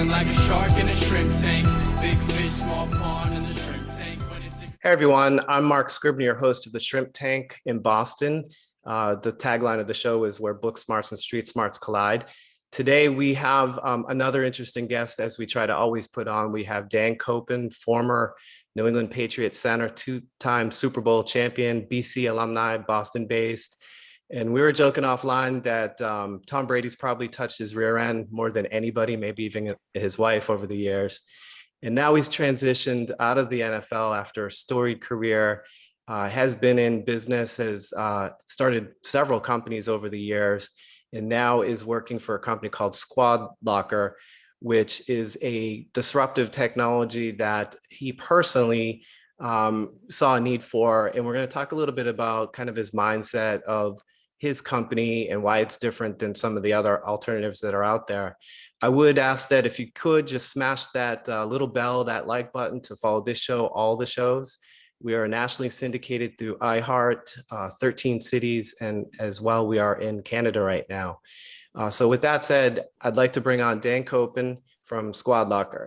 Feeling like a shark in a shrimp tank. Big fish, small pond in the shrimp tank. Hey everyone, I'm Mark Scribner, your host of the Shrimp Tank in Boston. The tagline of the show is where book smarts and street smarts collide. Today we have another interesting guest, as we try to always put on. We have Dan Copen, former New England Patriots center, two-time Super Bowl champion, BC alumni, Boston-based. And we were joking offline that Tom Brady's probably touched his rear end more than anybody, maybe even his wife over the years. And now he's transitioned out of the NFL after a storied career, has been in business, has started several companies over the years, and now is working for a company called SquadLocker, which is a disruptive technology that he personally saw a need for. And we're going to talk a little bit about kind of his mindset of his company and why it's different than some of the other alternatives that are out there. I would ask that if you could just smash that little bell, that like button to follow this show, all the shows. We are nationally syndicated through iHeart, 13 cities, and as well, we are in Canada right now. So with that said, I'd like to bring on Dan Copen from SquadLocker.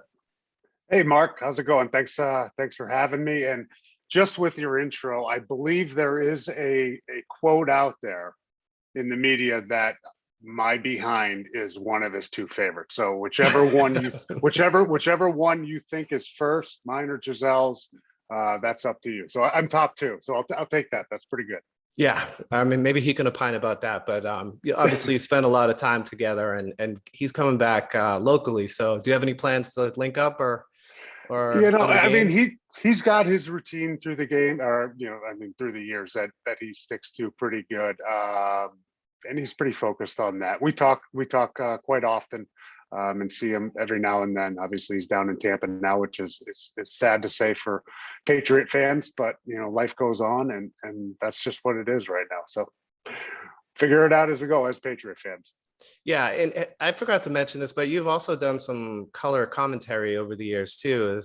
Hey, Mark, how's it going? Thanks for having me. And just with your intro, I believe there is a quote out there in the media that my behind is one of his two favorites. So whichever one you think is first, mine or Giselle's, that's up to you. So I'm top two. So I'll take that. That's pretty good. Yeah, I mean, maybe he can opine about that, but obviously you spent a lot of time together, and he's coming back locally. So do you have any plans to link up or? I mean, he's got his routine through the game, or through the years that he sticks to pretty good, and he's pretty focused on that. We talk quite often, and see him every now and then. Obviously, he's down in Tampa now, which is sad to say for Patriot fans, but life goes on, and that's just what it is right now. So figure it out as we go as Patriot fans. Yeah, and I forgot to mention this, but you've also done some color commentary over the years too.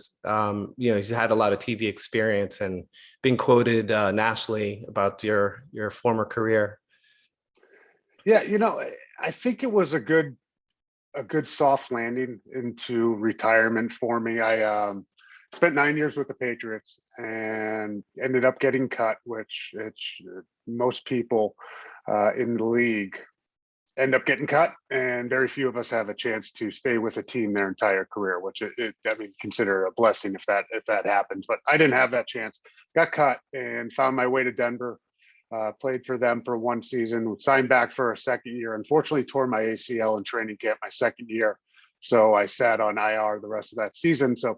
You've had a lot of TV experience and being quoted nationally about your former career. Yeah, I think it was a good soft landing into retirement for me. I spent 9 years with the Patriots and ended up getting cut, which most people in the league end up getting cut, and very few of us have a chance to stay with a team their entire career, which consider a blessing if that happens. But I didn't have that chance. Got cut and found my way to Denver. Played for them for one season, signed back for a second year. Unfortunately, tore my ACL in training camp my second year, so I sat on IR the rest of that season. So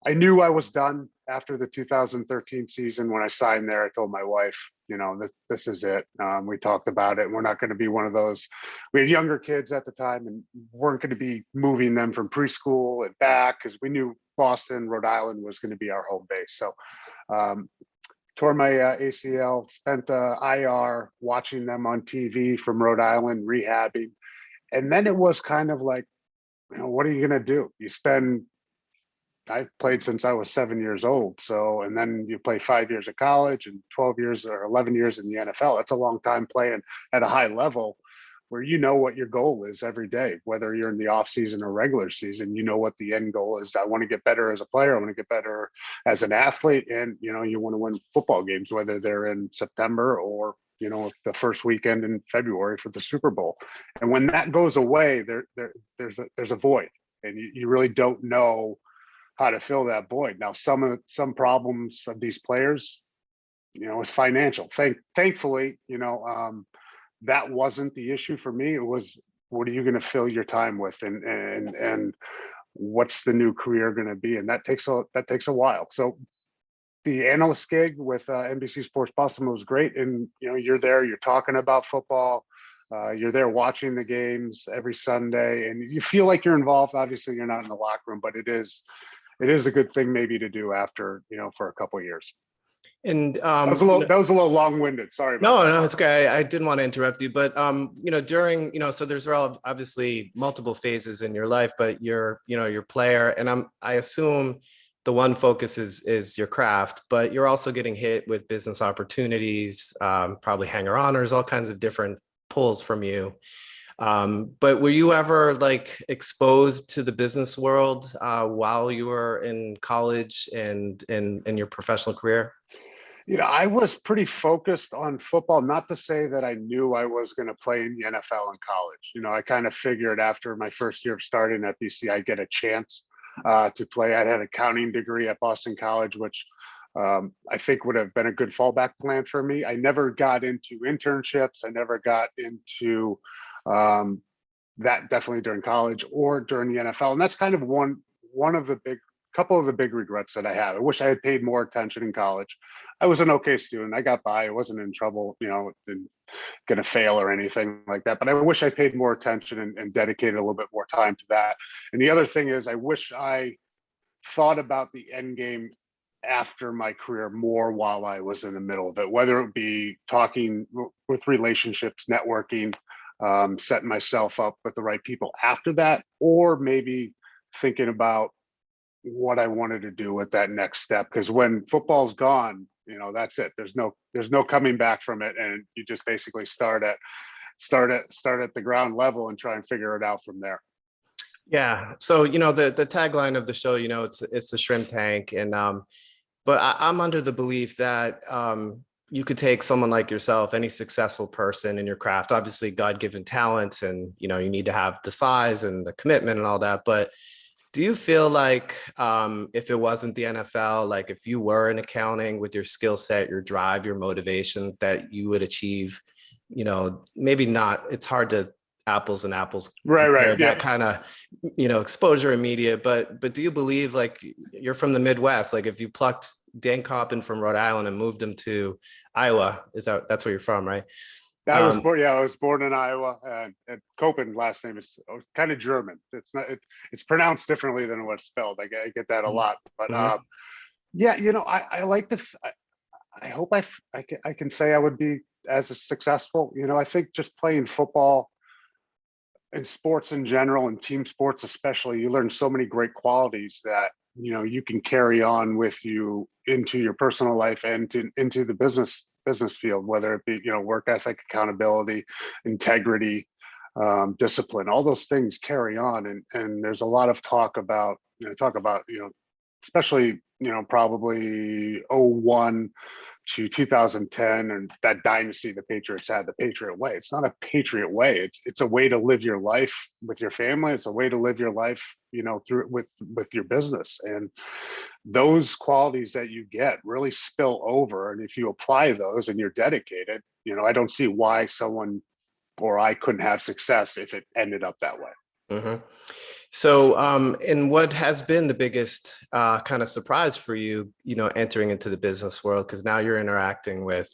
I knew I was done after the 2013 season. When I signed there, I told my wife, this is it. We talked about it. We're not going to be one of those. We had younger kids at the time and weren't going to be moving them from preschool and back, because we knew Boston, Rhode Island was going to be our home base. So tore my ACL, spent IR watching them on TV from Rhode Island, rehabbing. And then it was kind of like, what are you going to do? I played since I was 7 years old. So, and then you play 5 years of college and 12 years or 11 years in the NFL. That's a long time playing at a high level where what your goal is every day, whether you're in the off season or regular season. What the end goal is. I want to get better as a player. I want to get better as an athlete. And, you want to win football games, whether they're in September or, the first weekend in February for the Super Bowl. And when that goes away, there's a void, and you really don't know how to fill that void. Now, some problems of these players, is financial. Thankfully, that wasn't the issue for me. It was, what are you going to fill your time with, and what's the new career going to be? And that takes a while. So the analyst gig with NBC Sports Boston was great, and you're there, you're talking about football. You're there watching the games every Sunday, and you feel like you're involved. Obviously, you're not in the locker room, but it is a good thing maybe to do after, for a couple of years. And that was a little long-winded. Sorry about that. No, it's okay. I didn't want to interrupt you, but during, so there's obviously multiple phases in your life, but you're player, and I assume the one focus is your craft, but you're also getting hit with business opportunities, probably hanger honors, all kinds of different pulls from you. But were you ever like exposed to the business world while you were in college and in your professional career? I was pretty focused on football, not to say that I knew I was going to play in the NFL in college. I kind of figured after my first year of starting at BC, I'd get a chance to play. I had an accounting degree at Boston College, which I think would have been a good fallback plan for me. I never got into internships. I never got into that definitely during college or during the NFL. And that's kind of one of the couple of the big regrets that I have. I wish I had paid more attention in college. I was an okay student. I got by. I wasn't in trouble, didn't gonna fail or anything like that. But I wish I paid more attention and dedicated a little bit more time to that. And the other thing is I wish I thought about the end game after my career more while I was in the middle of it, whether it be talking with relationships, networking, setting myself up with the right people after that, or maybe thinking about what I wanted to do with that next step. Because when football's gone, that's it. There's no coming back from it, and you just basically start at the ground level and try and figure it out from there. Yeah. So, the tagline of the show, it's the shrimp tank. And but I'm under the belief that you could take someone like yourself, any successful person in your craft, obviously God-given talents, and you need to have the size and the commitment and all that. But do you feel like if it wasn't the NFL, like if you were in accounting with your skill set, your drive, your motivation, that you would achieve, maybe not, it's hard to apples and apples compare Right. Yeah. that kind of, exposure in media, but do you believe, like, you're from the Midwest, like if you plucked Dan Coppen from Rhode Island and moved him to Iowa, that's where you're from, right? I was born. Yeah, I was born in Iowa, and Copen last name is kind of German. It's not. It's pronounced differently than what's spelled. I get that a lot. But yeah, I like to. I hope I can say I would be as successful. I think just playing football and sports in general and team sports especially, you learn so many great qualities that you can carry on with you into your personal life and into the business field, whether it be work ethic, accountability, integrity, discipline. All those things carry on, and there's a lot of talk about especially probably '01 to 2010 and that dynasty the Patriots had, the Patriot way. It's not a Patriot way. It's a way to live your life with your family. It's a way to live your life, through with your business. And those qualities that you get really spill over. And if you apply those and you're dedicated, I don't see why someone or I couldn't have success if it ended up that way. Mm-hmm. So, and what has been the biggest kind of surprise for you, entering into the business world? Because now you're interacting with,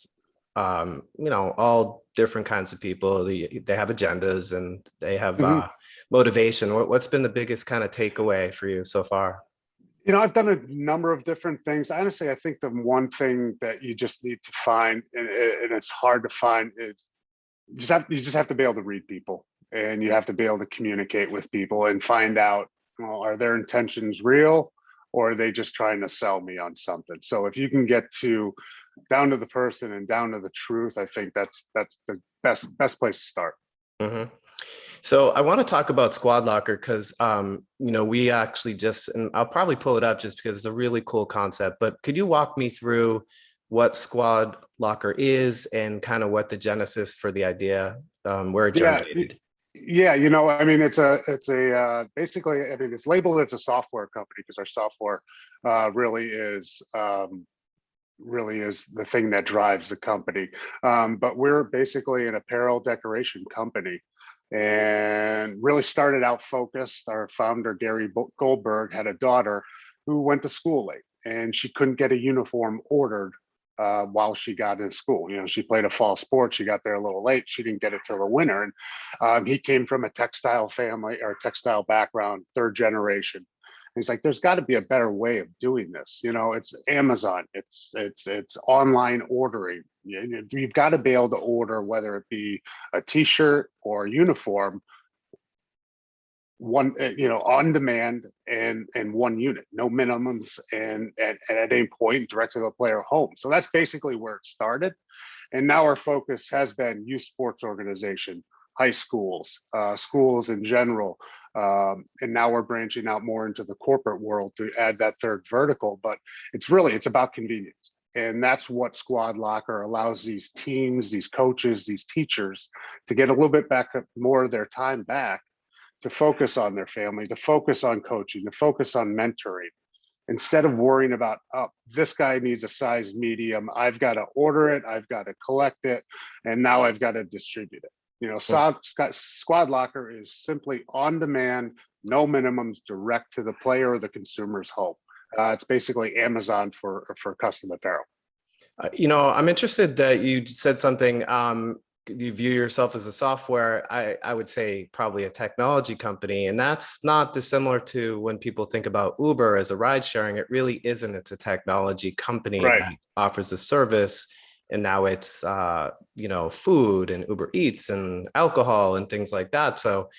all different kinds of people. They have agendas and they have motivation. What's been the biggest kind of takeaway for you so far? I've done a number of different things. Honestly, I think the one thing that you just need to find, and it's hard to find, is you just have to be able to read people. And you have to be able to communicate with people and find out, are their intentions real, or are they just trying to sell me on something? So if you can get down to the person and down to the truth, I think that's the best place to start. Mm-hmm. So I want to talk about SquadLocker because, we actually and I'll probably pull it up just because it's a really cool concept, but could you walk me through what SquadLocker is and kind of what the genesis for the idea, where it germinated? Yeah, it's basically, it's labeled as a software company because our software really is the thing that drives the company. But we're basically an apparel decoration company, and really started out focused. Our founder, Gary Goldberg, had a daughter who went to school late, and she couldn't get a uniform ordered while she got in school. She played a fall sport. She got there a little late. She didn't get it till the winter. And he came from a textile family or textile background, third generation. And he's like, there's got to be a better way of doing this. It's Amazon. It's online ordering. You've got to be able to order, whether it be a T-shirt or a uniform, one on demand and one unit, no minimums, and at any point direct to the player home. So that's basically where it started, and now our focus has been youth sports organization, high schools, schools in general. And now we're branching out more into the corporate world to add that third vertical, but it's about convenience. And that's what SquadLocker allows these teams, these coaches, these teachers to get a little bit back, more of their time back, to focus on their family, to focus on coaching, to focus on mentoring, instead of worrying about, oh, this guy needs a size medium, I've got to order it, I've got to collect it, and now I've got to distribute it. SquadLocker is simply on demand, no minimums, direct to the player or the consumer's home. It's basically Amazon for custom apparel. I'm interested that you said something. You view yourself as a software, I would say probably a technology company. And that's not dissimilar to when people think about Uber as a ride sharing. It really isn't. It's a technology company that offers a service. And now it's, food and Uber Eats and alcohol and things like that. So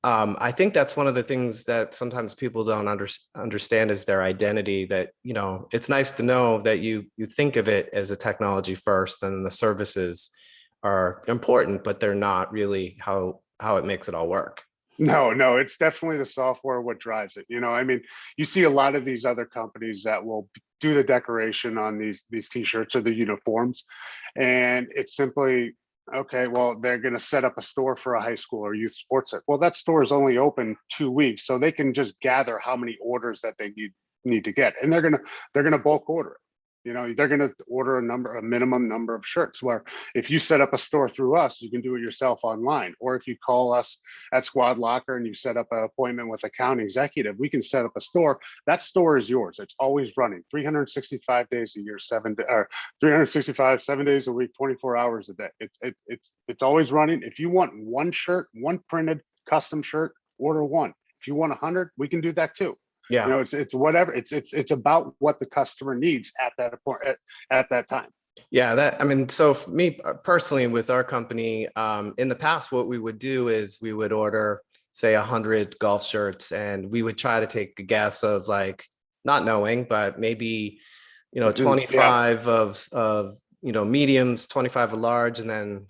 I think that's one of the things that sometimes people don't understand is their identity, that, it's nice to know that you think of it as a technology first, and the services are important, but they're not really how it makes it all work. No, it's definitely the software what drives it. You see a lot of these other companies that will do the decoration on these t-shirts or the uniforms, and it's simply, okay, well, they're going to set up a store for a high school or youth sports. Well, that store is only open 2 weeks, so they can just gather how many orders that they need to get, and they're gonna bulk order it. They're going to order a minimum number of shirts, where if you set up a store through us, you can do it yourself online. Or if you call us at SquadLocker and you set up an appointment with account executive, we can set up a store. That store is yours. It's always running 365 days a year, 7 days a week, 24 hours a day. It's always running. If you want one shirt, one printed custom shirt, order one. If you want 100, we can do that too. Yeah. It's whatever. It's about what the customer needs at that time. Yeah, so for me personally, with our company, in the past, what we would do is we would order, say, 100 golf shirts, and we would try to take a guess of, like, not knowing, but maybe, 25 of mediums, 25 of large, and then,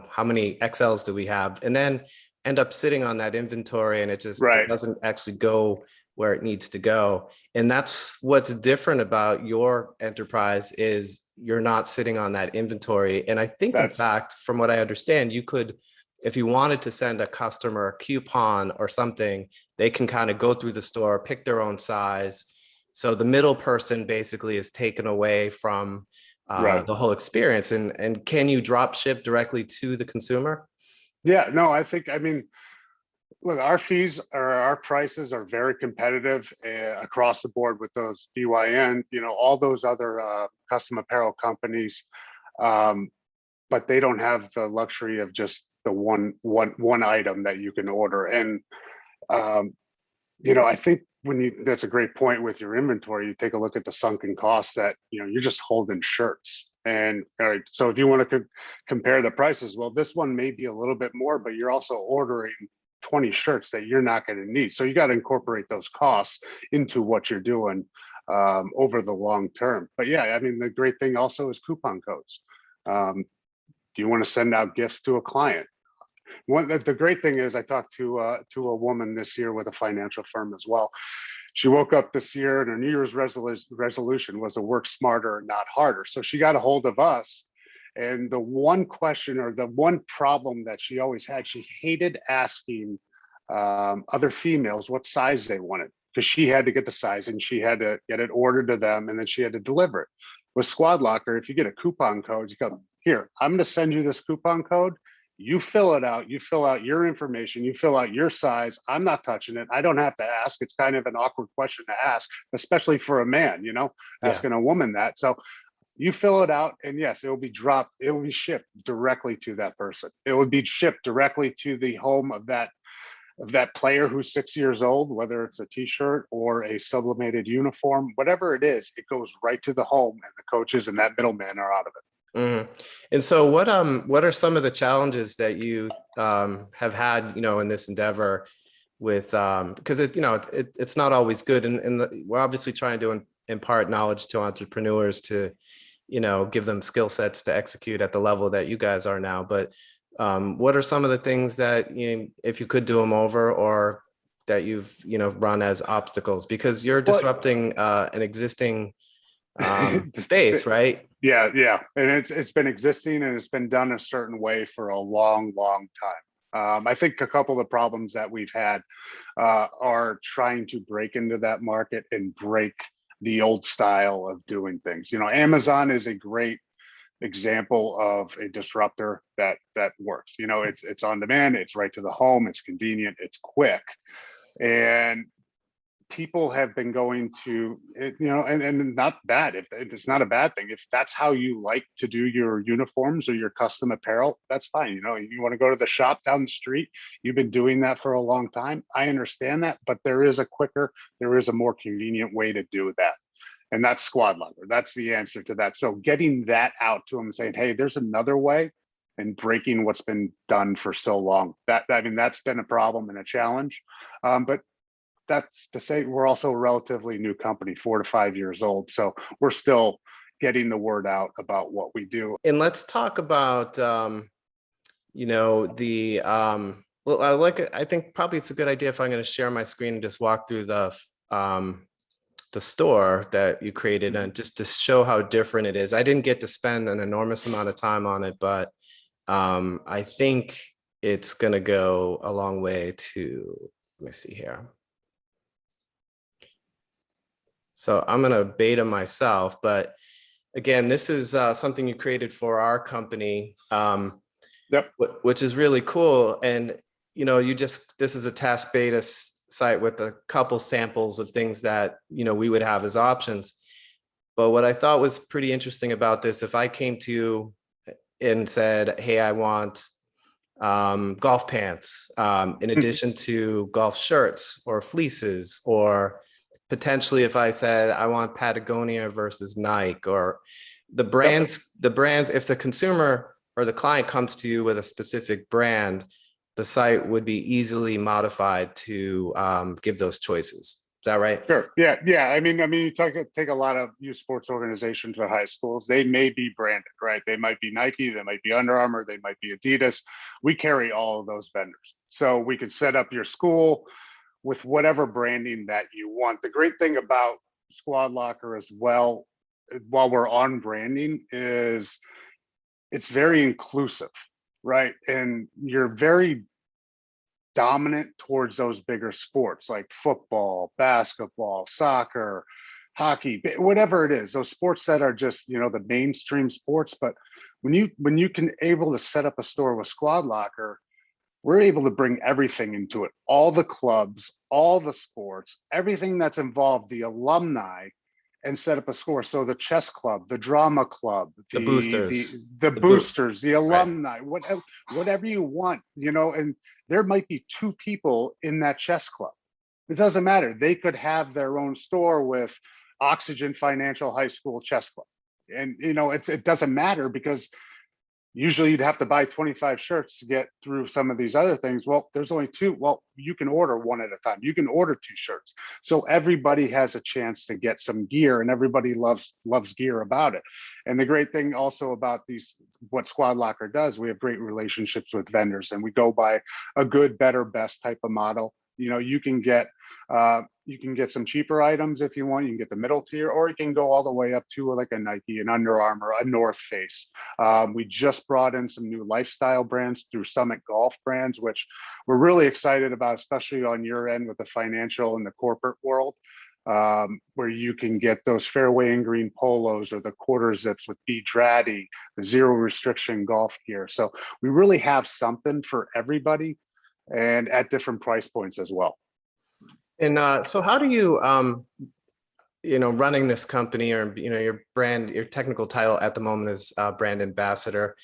how many XLs do we have? And then end up sitting on that inventory, and it doesn't actually go where it needs to go. And that's what's different about your enterprise, is you're not sitting on that inventory. And I think, in fact, from what I understand, you could, if you wanted to send a customer a coupon or something, they can kind of go through the store, pick their own size. So the middle person basically is taken away from the whole experience. And can you drop ship directly to the consumer? Yeah, no, look, our fees or our prices are very competitive across the board with those BYN, all those other custom apparel companies, but they don't have the luxury of just the one item that you can order. And I think that's a great point with your inventory. You take a look at the sunken costs that you're just holding shirts. And all right, so if you want to compare the prices, well, this one may be a little bit more, but you're also ordering 20 shirts that you're not going to need. So you got to incorporate those costs into what you're doing over the long term. But yeah, the great thing also is coupon codes. Do you want to send out gifts to a client? The great thing is, I talked to a woman this year with a financial firm as well. She woke up this year and her New Year's resolution was to work smarter, not harder. So she got a hold of us. And the one question, or the one problem that she always had, she hated asking other females what size they wanted, because she had to get the size and she had to get it ordered to them, and then she had to deliver it. With SquadLocker, if you get a coupon code, you go, here, I'm going to send you this coupon code. You fill it out. You fill out your information. You fill out your size. I'm not touching it. I don't have to ask. It's kind of an awkward question to ask, especially for a man, asking a woman that. So you fill it out, and yes, it will be dropped. It will be shipped directly to that person. It will be shipped directly to the home of that player who's 6 years old, whether it's a t-shirt or a sublimated uniform, whatever it is, it goes right to the home, and the coaches and that middleman are out of it. And so what are some of the challenges that you have had, in this endeavor with, because it's not always good. And we're obviously trying to impart knowledge to entrepreneurs to, give them skill sets to execute at the level that you guys are now. But What are some of the things that, if you could do them over, or that you've, run as obstacles? Because you're Well, disrupting an existing space, right? yeah, yeah, and it's been existing and it's been done a certain way for a long, long time. I think a couple of the problems that we've had are trying to break into that market and break the old style of doing things. Amazon is a great example of a disruptor that works. It's on demand, it's right to the home, it's convenient, it's quick, and people have been going to it, and not bad. If it's not a bad thing, if that's how you like to do your uniforms or your custom apparel, that's fine. You want to go to the shop down the street, you've been doing that for a long time. I understand that, but there is a more convenient way to do that. And that's SquadLocker. That's the answer to that. So getting that out to them and saying, hey, there's another way, and breaking what's been done for so long. That's been a problem and a challenge. But that's to say we're also a relatively new company, 4 to 5 years old. So we're still getting the word out about what we do. And let's talk about, well, I think probably it's a good idea if I'm going to share my screen and just walk through the store that you created, and just to show how different it is. I didn't get to spend an enormous amount of time on it, but I think it's going to go a long way to, let me see here. So I'm going to beta myself, but again, this is something you created for our company, Yep. which is really cool. And, this is a test beta site with a couple samples of things that, we would have as options. But what I thought was pretty interesting about this, if I came to you and said, hey, I want golf pants, in addition to golf shirts or fleeces, or potentially if I said I want Patagonia versus Nike, or the brands, if the consumer or the client comes to you with a specific brand, the site would be easily modified to give those choices. Is that right? Sure. Yeah. Yeah. I mean, you take a lot of youth sports organizations or high schools. They may be branded, right? They might be Nike, they might be Under Armour, they might be Adidas. We carry all of those vendors. So we could set up your school with whatever branding that you want. The great thing about SquadLocker as well, while we're on branding, is it's very inclusive, right? And you're very dominant towards those bigger sports like football, basketball, soccer, hockey, whatever it is, those sports that are just, the mainstream sports. But when you can able to set up a store with SquadLocker, we're able to bring everything into it, all the clubs, all the sports, everything that's involved, the alumni, and set up a score. So the chess club, the drama club, The boosters, the boosters, the alumni, right. whatever you want, and there might be 2 people in that chess club. It doesn't matter. They could have their own store with Oxygen Financial High School Chess Club. And, it doesn't matter, because usually you'd have to buy 25 shirts to get through some of these other things. Well, there's only 2. Well, you can order one at a time. You can order 2 shirts. So everybody has a chance to get some gear, and everybody loves gear about it. And the great thing also about what SquadLocker does, we have great relationships with vendors, and we go by a good, better, best type of model. You can get some cheaper items if you want. You can get the middle tier, or you can go all the way up to like a Nike, an Under Armour, a North Face. We just brought in some new lifestyle brands through Summit Golf Brands, which we're really excited about, especially on your end with the financial and the corporate world, where you can get those fairway and green polos or the quarter zips with B Draddy, the zero restriction golf gear. So we really have something for everybody, and at different price points as well. And so how do you, running this company, or, your brand, your technical title at the moment is brand ambassador.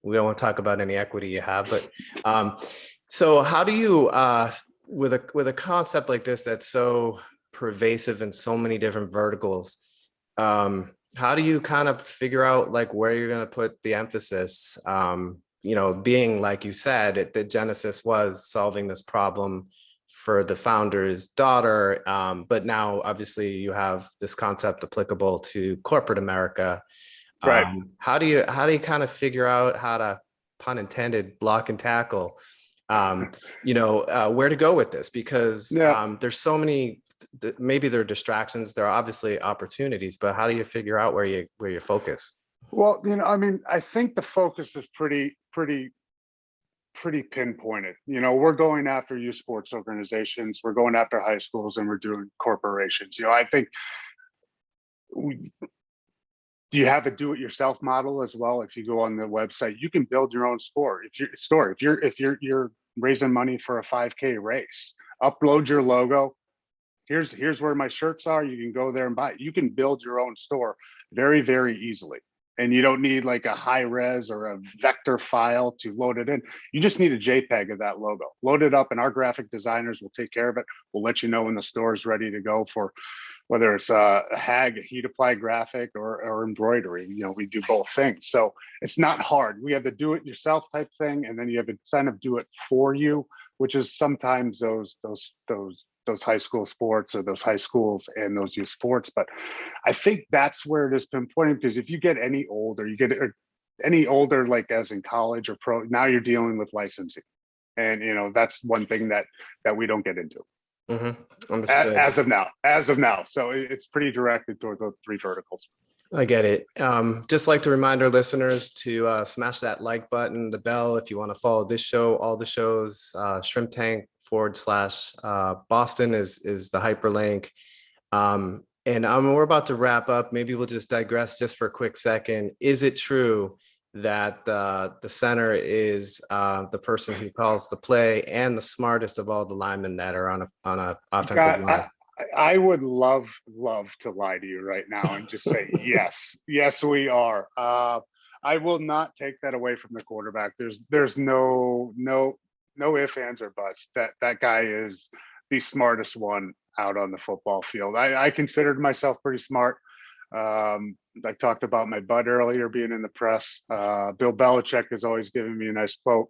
We don't want to talk about any equity you have, but so how do you, with a concept like this that's so pervasive in so many different verticals, how do you kind of figure out like where you're going to put the emphasis? Being, like you said, the genesis was solving this problem for the founder's daughter, but now obviously you have this concept applicable to corporate America. Right. How do you kind of figure out how to pun intended, block and tackle, where to go with this, because there's so many, maybe there are distractions, there are obviously opportunities, but how do you figure out where you focus? Well, I think the focus is pretty pinpointed. We're going after youth sports organizations, we're going after high schools, and we're doing corporations. I think do you have a do-it-yourself model as well? If you go on the website, you can build your own store. If you're raising money for a 5K race, upload your logo. Here's where my shirts are. You can go there and buy it. You can build your own store very, very easily. And you don't need like a high res or a vector file to load it in. You just need a JPEG of that logo. Load it up, and our graphic designers will take care of it. We'll let you know when the store is ready to go for whether it's a HAG, a heat applied graphic, or embroidery. We do both things. So it's not hard. We have the do it yourself type thing, and then you have the kind of do it for you, which is sometimes those high school sports or those high schools and those youth sports. But I think that's where it is pinpointed, because if you get any older, like as in college or pro, now you're dealing with licensing. And, that's one thing that we don't get into. Understood. As of now. So it's pretty directed towards those three verticals. I get it. Just like to remind our listeners to smash that like button, the bell, if you want to follow this show, all the shows, Shrimp Tank /Boston is the hyperlink. And we're about to wrap up. Maybe we'll just digress just for a quick second. Is it true that the center is the person who calls the play and the smartest of all the linemen that are on a offensive line? I would love to lie to you right now and just say yes, we are. I will not take that away from the quarterback. There's no ifs, ands, or buts. That guy is the smartest one out on the football field. I considered myself pretty smart. I talked about my bud earlier being in the press. Bill Belichick has always given me a nice quote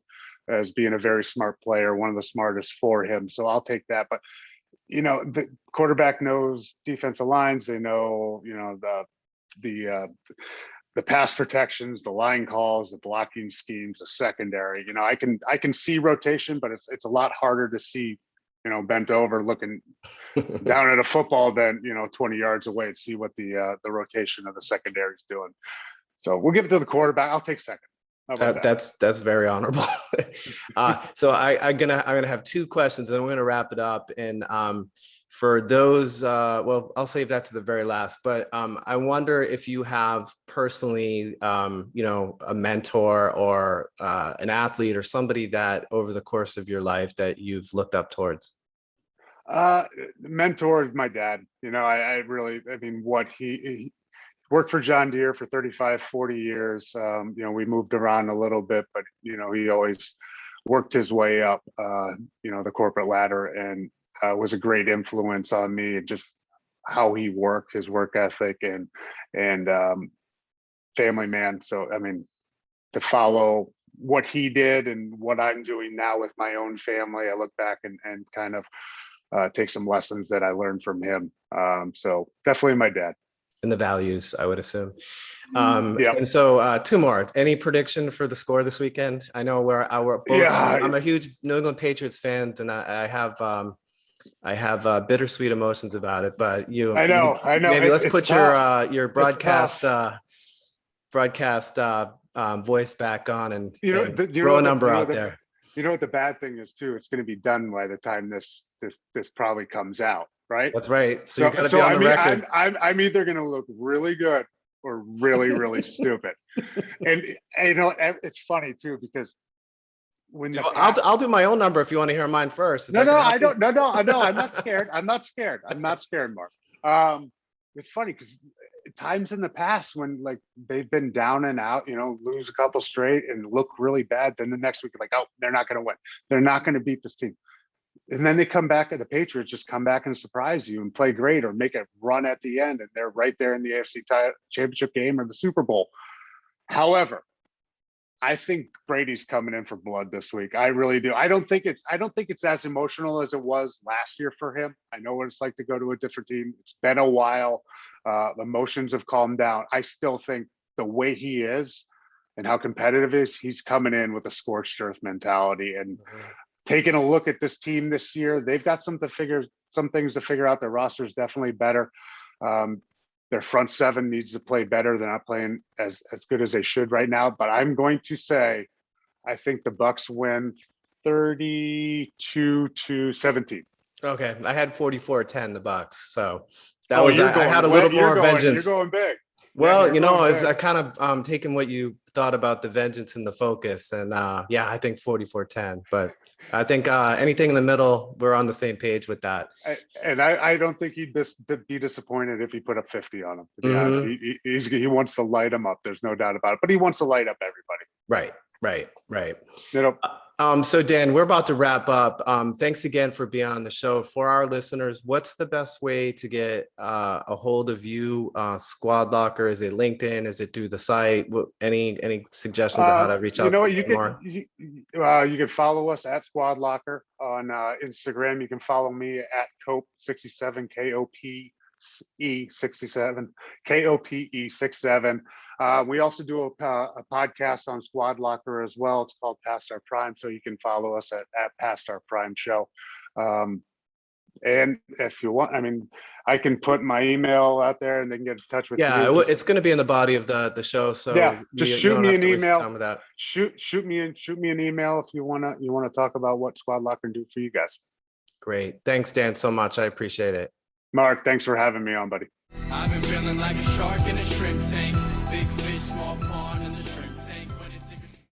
as being a very smart player, one of the smartest for him. So I'll take that. But the quarterback knows defensive lines. They know, the pass protections, the line calls, the blocking schemes, the secondary. I can see rotation, but it's a lot harder to see, bent over looking down at a football than 20 yards away and see what the rotation of the secondary is doing. So we'll give it to the quarterback. I'll take second. That's very honorable. So I'm gonna have two questions, and we're gonna wrap it up. And for those, well, I'll save that to the very last. But I wonder if you have personally, a mentor or an athlete or somebody that over the course of your life that you've looked up towards. Mentor is my dad. What he worked for John Deere for 35, 40 years. We moved around a little bit, but, he always worked his way up, the corporate ladder, and was a great influence on me, and just how he worked, his work ethic, and family man. So, to follow what he did and what I'm doing now with my own family, I look back and kind of take some lessons that I learned from him. So definitely my dad. And the values, I would assume. Yeah. And so two more. Any prediction for the score this weekend? I know we're both. Yeah. I'm a huge New England Patriots fan, and I have bittersweet emotions about it. But I know. Maybe let's put your broadcast voice back on and throw a number out there. You know what the bad thing is too? It's going to be done by the time this probably comes out. Right. That's right. So you got to be on the record. I'm either going to look really good or really, really stupid. And it's funny too, because when I'll do my own number if you want to hear mine first. I don't. No, I'm not scared. I'm not scared, Mark. It's funny because times in the past when like they've been down and out, lose a couple straight and look really bad, then the next week like, oh, they're not going to win. They're not going to beat this team. And then they come back, and the Patriots just come back and surprise you and play great or make a run at the end, and they're right there in the AFC championship game or the Super Bowl. However, I think Brady's coming in for blood this week. I really do. I don't think it's as emotional as it was last year for him. I know what it's like to go to a different team. It's been a while. The emotions have calmed down. I still think the way he is and how competitive he is. He's coming in with a scorched earth mentality and taking a look at this team this year. They've got some things to figure out. Their roster is definitely better. Their front seven needs to play better. They're not playing as good as they should right now. But I'm going to say, I think the Bucks win 32-17. Okay, I had 44-10 the Bucks, so that Oh, was I had a little more vengeance. You're going big. Well, Yeah, you know, as I kind of taking what you thought about the vengeance and the focus, and yeah, I think 44-10. But I think anything in the middle, we're on the same page with that. I don't think he'd be disappointed if he put up 50 on him. To be honest, he wants to light him up. There's no doubt about it. But he wants to light up everybody. Right. You know. So Dan, we're about to wrap up. Thanks again for being on the show. For our listeners, what's the best way to get a hold of you? SquadLocker? Is it LinkedIn? Is it through the site? Any suggestions on how to reach out? You know what? You can follow us at SquadLocker on Instagram. You can follow me at Cope67, KOPE67, KOPE67. We also do a podcast on SquadLocker as well. It's called Past Our Prime, so you can follow us at Past Our Prime Show. And if you want, I mean, I can put my email out there and they can get in touch with you. Yeah, it's going to be in the body of the show. So yeah, just shoot me an email. Shoot me an email if you wanna talk about what SquadLocker can do for you guys. Great, thanks Dan so much. I appreciate it. Mark, thanks for having me on, buddy. I've been feeling like a shark in a shrimp tank. Big fish, small pond.